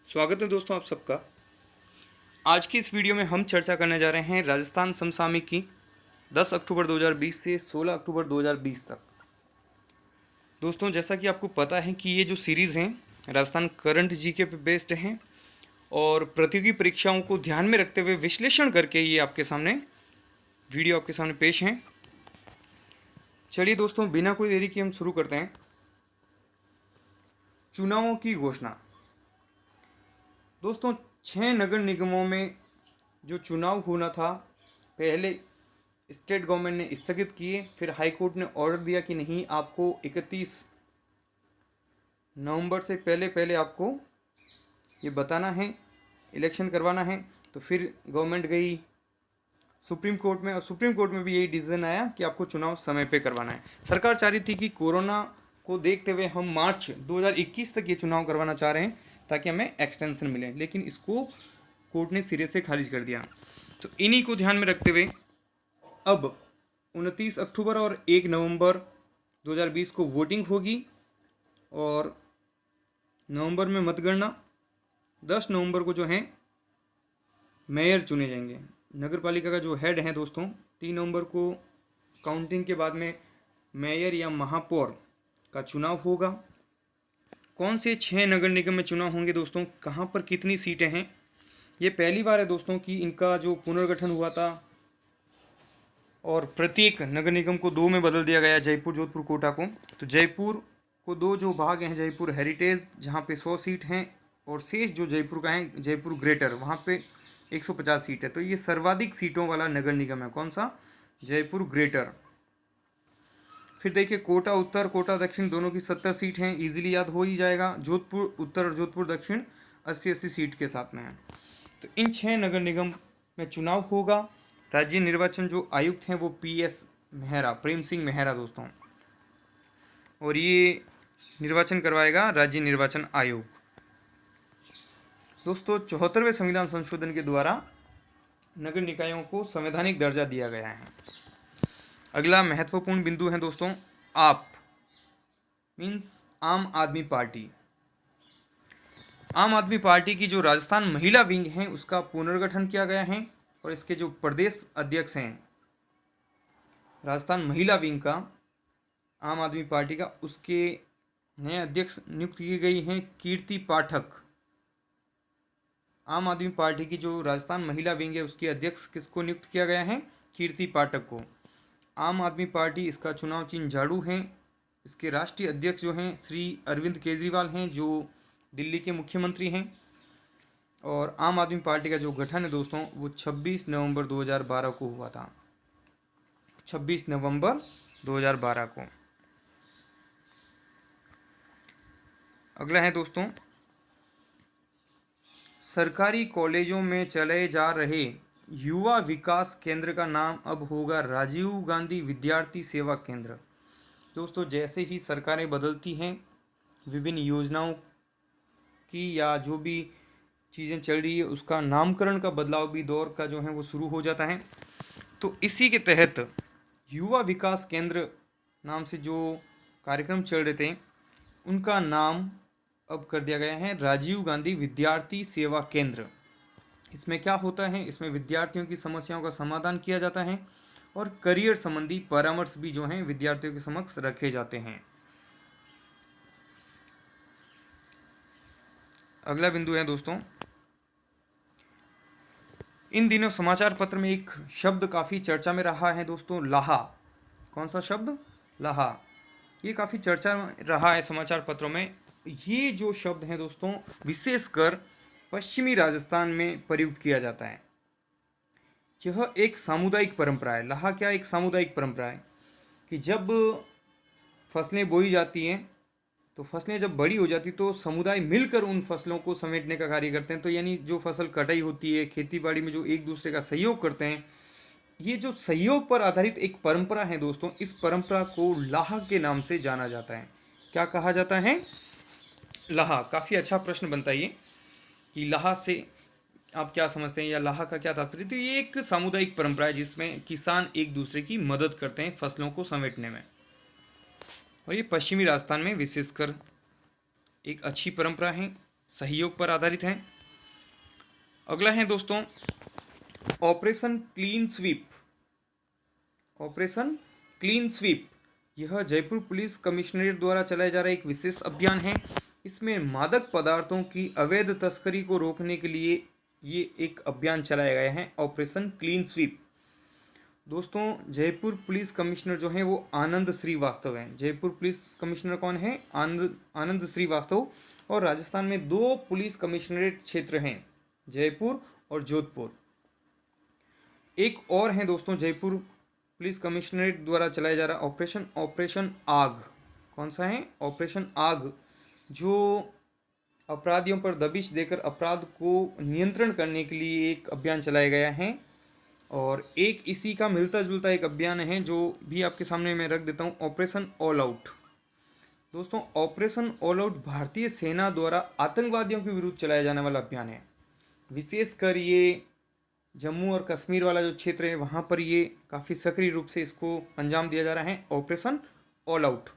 स्वागत है दोस्तों आप सबका। आज की इस वीडियो में हम चर्चा करने जा रहे हैं राजस्थान समसामयिक की 10 अक्टूबर 2020 से 16 अक्टूबर 2020 तक। दोस्तों जैसा कि आपको पता है कि ये जो सीरीज़ हैं राजस्थान करंट जीके पे बेस्ड हैं और प्रतियोगी परीक्षाओं को ध्यान में रखते हुए विश्लेषण करके ये आपके सामने वीडियो आपके सामने पेश हैं। चलिए दोस्तों बिना कोई देरी के हम शुरू करते हैं। चुनावों की घोषणा। दोस्तों 6 नगर निगमों में जो चुनाव होना था पहले स्टेट गवर्नमेंट ने स्थगित किए, फिर हाई कोर्ट ने ऑर्डर दिया कि नहीं आपको 31 नवंबर से पहले आपको ये बताना है, इलेक्शन करवाना है। तो फिर गवर्नमेंट गई सुप्रीम कोर्ट में और सुप्रीम कोर्ट में भी यही डिसीजन आया कि आपको चुनाव समय पे करवाना है। सरकार चाह रही थी कि कोरोना को देखते हुए हम मार्च 2021 तक ये चुनाव करवाना चाह रहे हैं ताकि हमें एक्सटेंशन मिले, लेकिन इसको कोर्ट ने सिरे से खारिज कर दिया। तो इन्हीं को ध्यान में रखते हुए अब 29 अक्टूबर और 1 नवंबर 2020 को वोटिंग होगी और नवंबर में मतगणना, 10 नवंबर को जो है मेयर चुने जाएंगे। नगर पालिका का जो हेड है दोस्तों 3 नवंबर को काउंटिंग के बाद में मेयर या महापौर का चुनाव होगा। कौन से 6 नगर निगम में चुनाव होंगे दोस्तों, कहाँ पर कितनी सीटें हैं, ये पहली बार है दोस्तों कि इनका जो पुनर्गठन हुआ था और प्रत्येक नगर निगम को 2 में बदल दिया गया, जयपुर जोधपुर कोटा को। तो जयपुर को 2 जो भाग हैं, जयपुर हेरिटेज जहाँ पे 100 सीट हैं और शेष जो जयपुर का है जयपुर ग्रेटर वहाँ पे 150 सीट है। तो ये सर्वाधिक सीटों वाला नगर निगम है। कौन सा? जयपुर ग्रेटर। फिर देखिए कोटा उत्तर कोटा दक्षिण दोनों की 70 सीट हैं, इजीली याद हो ही जाएगा। जोधपुर उत्तर और जोधपुर दक्षिण 80-80 सीट के साथ में है। तो इन 6 नगर निगम में चुनाव होगा। राज्य निर्वाचन जो आयुक्त हैं वो PS मेहरा, प्रेम सिंह मेहरा दोस्तों, और ये निर्वाचन करवाएगा राज्य निर्वाचन आयोग। दोस्तों 74वें संविधान संशोधन के द्वारा नगर निकायों को संवैधानिक दर्जा दिया गया है। अगला महत्वपूर्ण बिंदु है दोस्तों आप मीन्स आम आदमी पार्टी। आम आदमी पार्टी की जो राजस्थान महिला विंग है उसका पुनर्गठन किया गया है और इसके जो प्रदेश अध्यक्ष हैं राजस्थान महिला विंग का आम आदमी पार्टी का, उसके नए अध्यक्ष नियुक्त की गई हैं कीर्ति पाठक। आम आदमी पार्टी की जो राजस्थान महिला विंग है उसके अध्यक्ष किसको नियुक्त किया गया है? कीर्ति पाठक को। आम आदमी पार्टी इसका चुनाव चिन्ह झाड़ू हैं। इसके राष्ट्रीय अध्यक्ष जो हैं श्री अरविंद केजरीवाल हैं जो दिल्ली के मुख्यमंत्री हैं। और आम आदमी पार्टी का जो गठन है दोस्तों वो 26 नवंबर 2012 को हुआ था। 26 नवंबर 2012 को। अगला है दोस्तों सरकारी कॉलेजों में चले जा रहे युवा विकास केंद्र का नाम अब होगा राजीव गांधी विद्यार्थी सेवा केंद्र। दोस्तों जैसे ही सरकारें बदलती हैं विभिन्न योजनाओं की या जो भी चीज़ें चल रही है उसका नामकरण का बदलाव भी दौर का जो है वो शुरू हो जाता है। तो इसी के तहत युवा विकास केंद्र नाम से जो कार्यक्रम चल रहे थे उनका नाम अब कर दिया गया है राजीव गांधी विद्यार्थी सेवा केंद्र। इसमें क्या होता है, इसमें विद्यार्थियों की समस्याओं का समाधान किया जाता है और करियर संबंधी परामर्श भी जो हैं विद्यार्थियों के समक्ष रखे जाते हैं। अगला बिंदु है दोस्तों इन दिनों समाचार पत्र में एक शब्द काफ़ी चर्चा में रहा है दोस्तों, लाहा। कौन सा शब्द? लाहा। ये काफ़ी चर्चा में रहा है समाचार पत्रों में। ये जो शब्द है दोस्तों विशेषकर पश्चिमी राजस्थान में प्रयुक्त किया जाता है। यह एक सामुदायिक परंपरा है। लाहा क्या? एक सामुदायिक परंपरा है कि जब फसलें बोई जाती हैं तो फसलें जब बड़ी हो जाती तो समुदाय मिलकर उन फसलों को समेटने का कार्य करते हैं। तो यानी जो फसल कटाई होती है खेती बाड़ी में जो एक दूसरे का सहयोग करते हैं, ये जो सहयोग पर आधारित एक परंपरा है दोस्तों, इस परंपरा को लाहा के नाम से जाना जाता है। क्या कहा जाता है? लाहा। काफ़ी अच्छा प्रश्न बनता है ये कि लाहा से आप क्या समझते हैं या लाहा का क्या तात्पर्य। तो ये एक सामुदायिक परंपरा है जिसमें किसान एक दूसरे की मदद करते हैं फसलों को समेटने में, और ये पश्चिमी राजस्थान में विशेषकर एक अच्छी परंपरा है। सहयोग पर आधारित है। अगला है दोस्तों operation clean sweep. Operation clean sweep यह जयपुर पुलिस कमिश्नरेट द्वारा चलाया जा रहा एक विशेष अभियान है। इसमें मादक पदार्थों की अवैध तस्करी को रोकने के लिए ये एक अभियान चलाया गया है, ऑपरेशन क्लीन स्वीप। दोस्तों जयपुर पुलिस कमिश्नर जो हैं वो आनंद श्रीवास्तव हैं। जयपुर पुलिस कमिश्नर कौन है? आनंद श्रीवास्तव। और राजस्थान में 2 पुलिस कमिश्नरेट क्षेत्र हैं, जयपुर और जोधपुर। एक और है दोस्तों जयपुर पुलिस कमिश्नरेट द्वारा चलाया जा रहा ऑपरेशन आग। कौन सा है? ऑपरेशन आग, जो अपराधियों पर दबिश देकर अपराध को नियंत्रण करने के लिए एक अभियान चलाया गया है। और एक इसी का मिलता जुलता एक अभियान है जो भी आपके सामने मैं रख देता हूँ, ऑपरेशन ऑल आउट। दोस्तों ऑपरेशन ऑल आउट भारतीय सेना द्वारा आतंकवादियों के विरुद्ध चलाया जाने वाला अभियान है। विशेषकर ये जम्मू और कश्मीर वाला जो क्षेत्र है वहाँ पर ये काफ़ी सक्रिय रूप से इसको अंजाम दिया जा रहा है, ऑपरेशन ऑल आउट।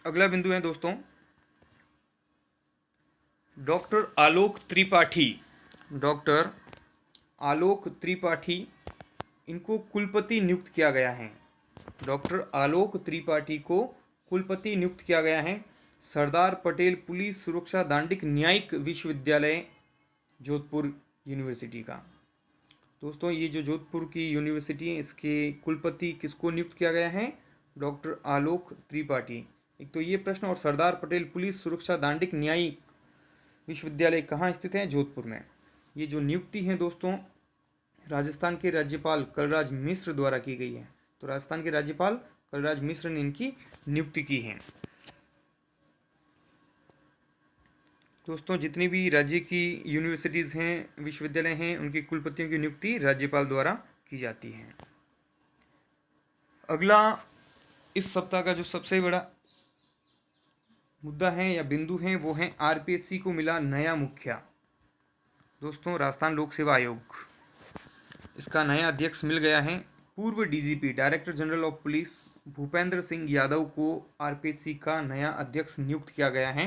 अगला बिंदु है दोस्तों डॉक्टर आलोक त्रिपाठी। डॉक्टर आलोक त्रिपाठी, इनको कुलपति नियुक्त किया गया है। डॉक्टर आलोक त्रिपाठी को कुलपति नियुक्त किया गया है सरदार पटेल पुलिस सुरक्षा दांडिक न्यायिक विश्वविद्यालय जोधपुर यूनिवर्सिटी का। दोस्तों ये जो जोधपुर की यूनिवर्सिटी है इसके कुलपति किसको नियुक्त किया गया है? डॉक्टर आलोक त्रिपाठी। एक तो ये प्रश्न, और सरदार पटेल पुलिस सुरक्षा दांडिक न्यायिक विश्वविद्यालय कहाँ स्थित है? जोधपुर में। ये जो नियुक्ति है दोस्तों राजस्थान के राज्यपाल कलराज मिश्र द्वारा की गई है। तो राजस्थान के राज्यपाल कलराज मिश्र ने इनकी नियुक्ति की है। दोस्तों जितनी भी राज्य की यूनिवर्सिटीज़ हैं, विश्वविद्यालय हैं, उनके कुलपतियों की नियुक्ति राज्यपाल द्वारा की जाती है। अगला इस सप्ताह का जो सबसे बड़ा मुद्दा है या बिंदु है वो है आरपीएससी को मिला नया मुखिया। दोस्तों राजस्थान लोक सेवा आयोग, इसका नया अध्यक्ष मिल गया है। पूर्व DGP director general of police Bhupendra Singh Yadav को आरपीएससी का नया अध्यक्ष नियुक्त किया गया है।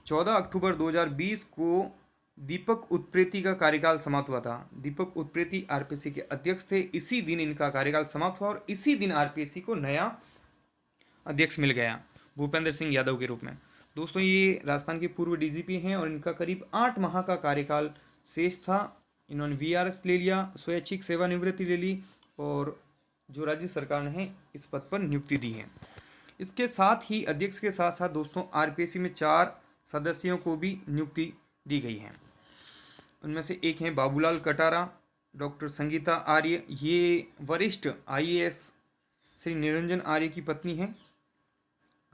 14 अक्टूबर 2020 को दीपक उत्प्रेती का कार्यकाल समाप्त हुआ था। दीपक उत्प्रेती आरपीएससी के अध्यक्ष थे। इसी दिन इनका कार्यकाल समाप्त हुआ और इसी दिन आरपीएससी को नया अध्यक्ष मिल गया भूपेंद्र सिंह यादव के रूप में। दोस्तों ये राजस्थान के पूर्व डीजीपी हैं और इनका करीब 8 माह का कार्यकाल शेष था। इन्होंने वीआरएस ले लिया, स्वैच्छिक सेवानिवृत्ति ले ली और जो राज्य सरकार ने इस पद पर नियुक्ति दी है। इसके साथ ही अध्यक्ष के साथ साथ दोस्तों आरपीएससी में 4 सदस्यों को भी नियुक्ति दी गई है। उनमें से एक हैं बाबूलाल कटारा, डॉक्टर संगीता आर्य, ये वरिष्ठ आईएएस श्री निरंजन आर्य की पत्नी हैं।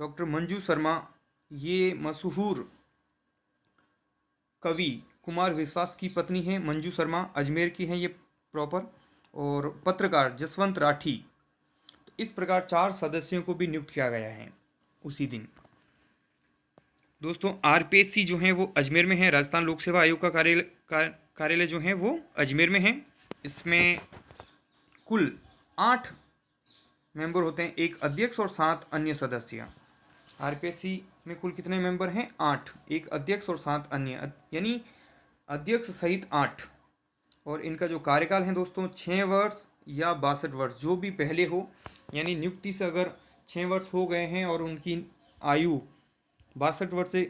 डॉक्टर मंजू शर्मा, ये मशहूर कवि कुमार विश्वास की पत्नी हैं। मंजू शर्मा अजमेर की हैं ये प्रॉपर। और पत्रकार जसवंत राठी। तो इस प्रकार 4 सदस्यों को भी नियुक्त किया गया है उसी दिन। दोस्तों आरपीएससी जो है वो अजमेर में है। राजस्थान लोक सेवा आयोग का कार्यालय जो है वो अजमेर में है। इसमें कुल 8 मेंबर होते हैं, एक अध्यक्ष और 7 अन्य सदस्य। आरपीएससी में कुल कितने मेंबर हैं? 8, एक अध्यक्ष और 7 अन्य, यानी अध्यक्ष सहित 8। और इनका जो कार्यकाल है दोस्तों 6 वर्ष या 62 वर्ष, जो भी पहले हो। यानी नियुक्ति से अगर 6 वर्ष हो गए हैं और उनकी आयु 62 वर्ष से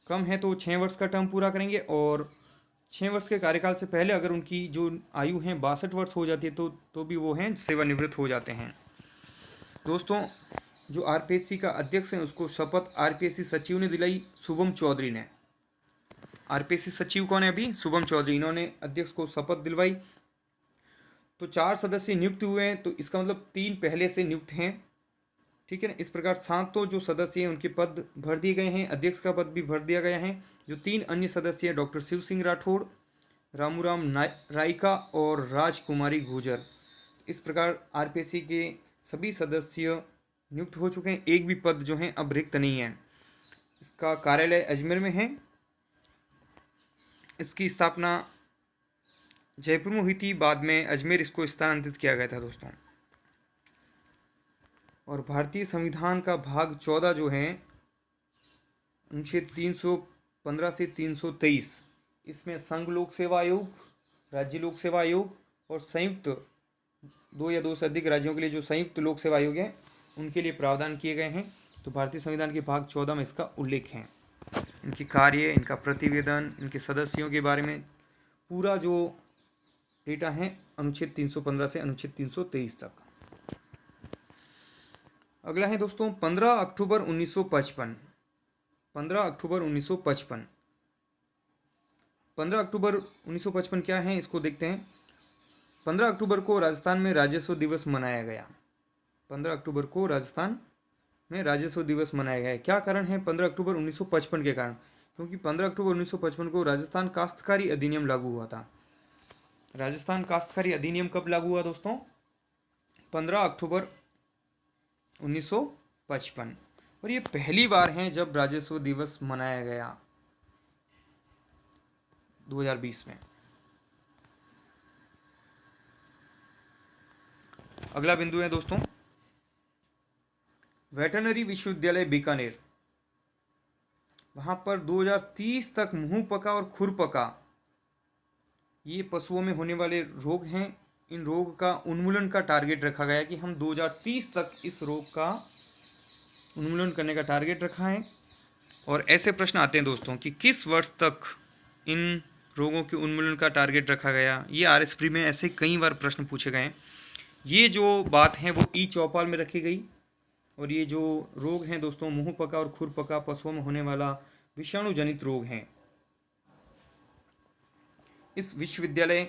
कम है तो 6 वर्ष का टर्म पूरा करेंगे, और 6 वर्ष के कार्यकाल से पहले अगर उनकी जो आयु है 62 वर्ष हो जाती है तो भी वो हैं सेवानिवृत्त हो जाते हैं। दोस्तों जो आरपीएससी का अध्यक्ष है उसको शपथ आरपीएससी सचिव ने दिलाई, शुभम चौधरी ने। आरपीएससी सचिव कौन है अभी? शुभम चौधरी। इन्होंने अध्यक्ष को शपथ दिलवाई। तो 4 सदस्य नियुक्त हुए हैं, तो इसका मतलब 3 पहले से नियुक्त हैं, ठीक है ना। इस प्रकार 7 तो जो सदस्य हैं उनके पद भर दिए गए हैं, अध्यक्ष का पद भी भर दिया गया है। जो 3 अन्य सदस्य हैं डॉक्टर शिव सिंह राठौड़, रामूराम रायका और राजकुमारी गुर्जर। इस प्रकार आरपीएससी के सभी सदस्य नियुक्त हो चुके हैं। एक भी पद जो है अब रिक्त नहीं है। इसका कार्यालय अजमेर में है। इसकी स्थापना जयपुर में हुई थी, बाद में अजमेर इसको स्थानांतरित किया गया था दोस्तों। और भारतीय संविधान का भाग 14 जो है अनुच्छेद 315 से 323, इसमें संघ लोक सेवा आयोग, राज्य लोक सेवा आयोग और संयुक्त 2 या 2 से अधिक राज्यों के लिए जो संयुक्त लोक सेवा आयोग है उनके लिए प्रावधान किए गए हैं। तो भारतीय संविधान के भाग 14 में इसका उल्लेख है। इनकी कार्य, इनका प्रतिवेदन, इनके सदस्यों के बारे में पूरा जो डेटा है अनुच्छेद 315 से अनुच्छेद 323 तक। अगला है दोस्तों 15 अक्टूबर 1955। 15 अक्टूबर 1955 15 अक्टूबर 1955 क्या है, इसको देखते हैं। 15 अक्टूबर को राजस्थान में राज्योत्सव दिवस मनाया गया। 15 अक्टूबर को राजस्थान में राज्योत्सव दिवस मनाया गया है। क्या कारण है 15 अक्टूबर 1955 के कारण? क्योंकि 15 अक्टूबर 1955 को राजस्थान काश्तकारी अधिनियम लागू हुआ था। राजस्थान काश्तकारी अधिनियम कब लागू हुआ दोस्तों? 15 अक्टूबर 1955। और ये पहली बार है जब राज्योत्सव दिवस मनाया गया 2020 में। अगला बिंदु है दोस्तों वेटरनरी विश्वविद्यालय बीकानेर। वहाँ पर 2030 तक मुंह पका और खुर पका ये पशुओं में होने वाले रोग हैं। इन रोग का उन्मूलन का टारगेट रखा गया कि हम 2030 तक इस रोग का उन्मूलन करने का टारगेट रखा है। और ऐसे प्रश्न आते हैं दोस्तों कि किस वर्ष तक इन रोगों के उन्मूलन का टारगेट रखा गया। ये RS प्री में ऐसे कई बार प्रश्न पूछे गए हैं। ये जो बात है वो चौपाल में रखी गई। और ये जो रोग हैं दोस्तों मुंह पका और खुर पका पशुओं में होने वाला विषाणु जनित रोग हैं। इस विश्वविद्यालय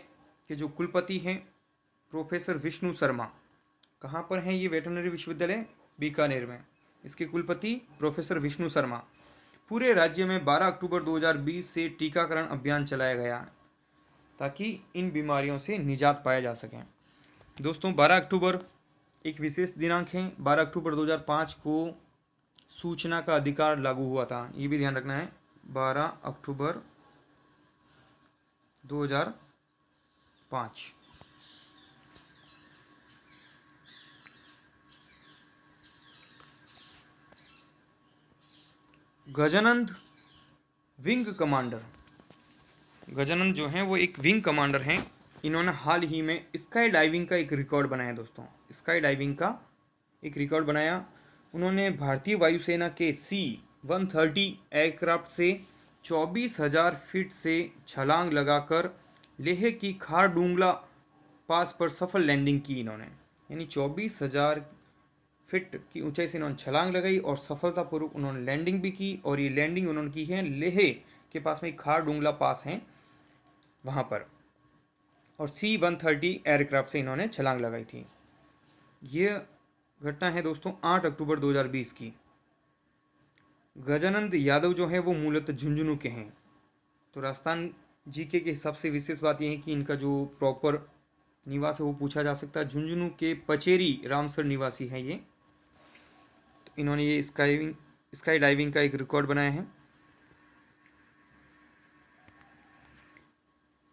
के जो कुलपति हैं प्रोफेसर विष्णु शर्मा। कहाँ पर हैं ये वेटरनरी विश्वविद्यालय? बीकानेर में। इसके कुलपति प्रोफेसर विष्णु शर्मा। पूरे राज्य में 12 अक्टूबर 2020 से टीकाकरण अभियान चलाया गया ताकि इन बीमारियों से निजात पाया जा सके। दोस्तों 12 अक्टूबर एक विशेष दिनांक है। 12 अक्टूबर 2005 को सूचना का अधिकार लागू हुआ था, ये भी ध्यान रखना है। 12 अक्टूबर 2005। Gajanand wing commander. गजानंद जो हैं वो एक विंग कमांडर हैं। इन्होंने हाल ही में स्काई डाइविंग का एक रिकॉर्ड बनाया दोस्तों। स्काई डाइविंग का एक रिकॉर्ड बनाया। उन्होंने भारतीय वायुसेना के C-130 एयरक्राफ्ट से 24,000 फीट से छलांग लगाकर लेह की खारडुंगला पास पर सफल लैंडिंग की इन्होंने। यानी 24,000 फीट की ऊंचाई से इन्होंने छलांग लगाई और सफलतापूर्वक उन्होंने लैंडिंग भी की। और ये लैंडिंग उन्होंने की है लेह के पास में खारडुंगला पास है वहाँ पर। और C-130 एयरक्राफ्ट से इन्होंने छलांग लगाई थी। ये घटना है दोस्तों 8 अक्टूबर 2020 की। गजानंद यादव जो है वो मूलतः झुंझुनू के हैं। तो राजस्थान जीके के हिसाब से विशेष बात यह है कि इनका जो प्रॉपर निवास है वो पूछा जा सकता है। झुंझुनू के पचेरी रामसर निवासी हैं ये। तो इन्होंने ये स्काई डाइविंग का एक रिकॉर्ड बनाया है।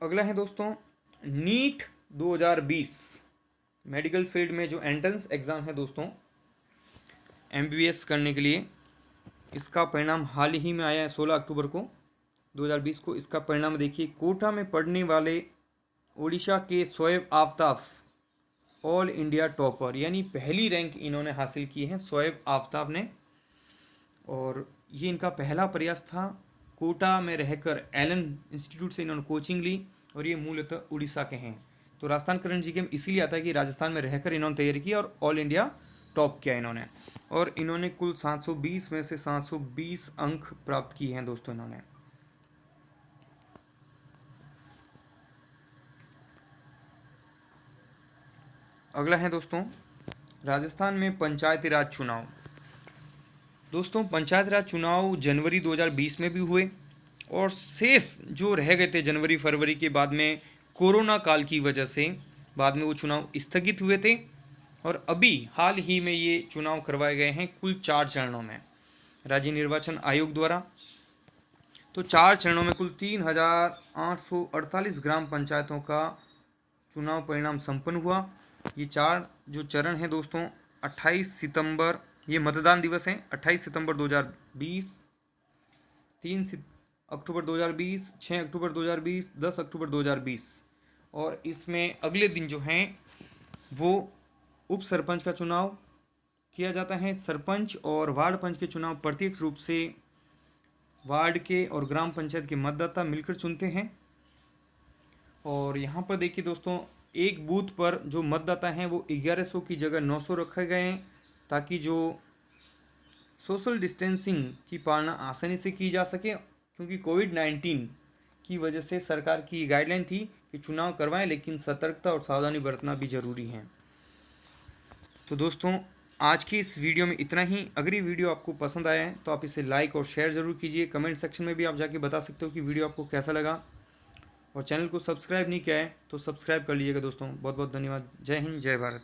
अगला है दोस्तों नीट 2020 मेडिकल फील्ड में जो एंट्रेंस एग्ज़ाम है दोस्तों MBBS करने के लिए, इसका परिणाम हाल ही में आया है 16 अक्टूबर को 2020 को। इसका परिणाम देखिए, कोटा में पढ़ने वाले ओडिशा के Shoaib Aftab all India topper, यानी पहली रैंक इन्होंने हासिल की है शोएब आफ्ताब ने। और ये इनका पहला प्रयास था। कोटा में रहकर एलन इंस्टीट्यूट से इन्होंने कोचिंग ली और ये मूलतः उड़ीसा के हैं। तो राजस्थान करंट जीके में इसीलिए आता है कि राजस्थान में रहकर इन्होंने तैयारी की और ऑल इंडिया टॉप किया इन्होंने। और इन्होंने कुल 720 में से 720 अंक प्राप्त किए हैं दोस्तों इन्होंने। अगला है दोस्तों राजस्थान में पंचायती राज चुनाव। दोस्तों पंचायत राज चुनाव जनवरी 2020 में भी हुए और शेष जो रह गए थे जनवरी फरवरी के बाद में कोरोना काल की वजह से बाद में वो चुनाव स्थगित हुए थे। और अभी हाल ही में ये चुनाव करवाए गए हैं कुल 4 चरणों में राज्य निर्वाचन आयोग द्वारा। तो 4 चरणों में कुल 3,848 ग्राम पंचायतों का चुनाव परिणाम संपन्न हुआ। ये 4 जो चरण हैं दोस्तों 28 सितंबर, ये मतदान दिवस है 28 सितंबर 2020, 3 अक्टूबर 2020, 6 अक्टूबर 2020, 10 अक्टूबर 2020। और इसमें अगले दिन जो हैं वो उप सरपंच का चुनाव किया जाता है। सरपंच और वार्ड पंच के चुनाव प्रत्यक्ष रूप से वार्ड के और ग्राम पंचायत के मतदाता मिलकर चुनते हैं। और यहाँ पर देखिए दोस्तों, एक बूथ पर जो मतदाता हैं वो 1100 की जगह 900 रखे गए हैं, ताकि जो सोशल डिस्टेंसिंग की पालना आसानी से की जा सके, क्योंकि कोविड-19 की वजह से सरकार की गाइडलाइन थी कि चुनाव करवाएं, लेकिन सतर्कता और सावधानी बरतना भी ज़रूरी है। तो दोस्तों, आज की इस वीडियो में इतना ही। अगर ये वीडियो आपको पसंद आया है तो आप इसे लाइक और शेयर ज़रूर कीजिए। कमेंट सेक्शन में भी आप जाके बता सकते हो कि वीडियो आपको कैसा लगा। और चैनल को सब्सक्राइब नहीं किया है तो सब्सक्राइब कर लीजिएगा दोस्तों। बहुत बहुत धन्यवाद। जय हिंद, जय भारत।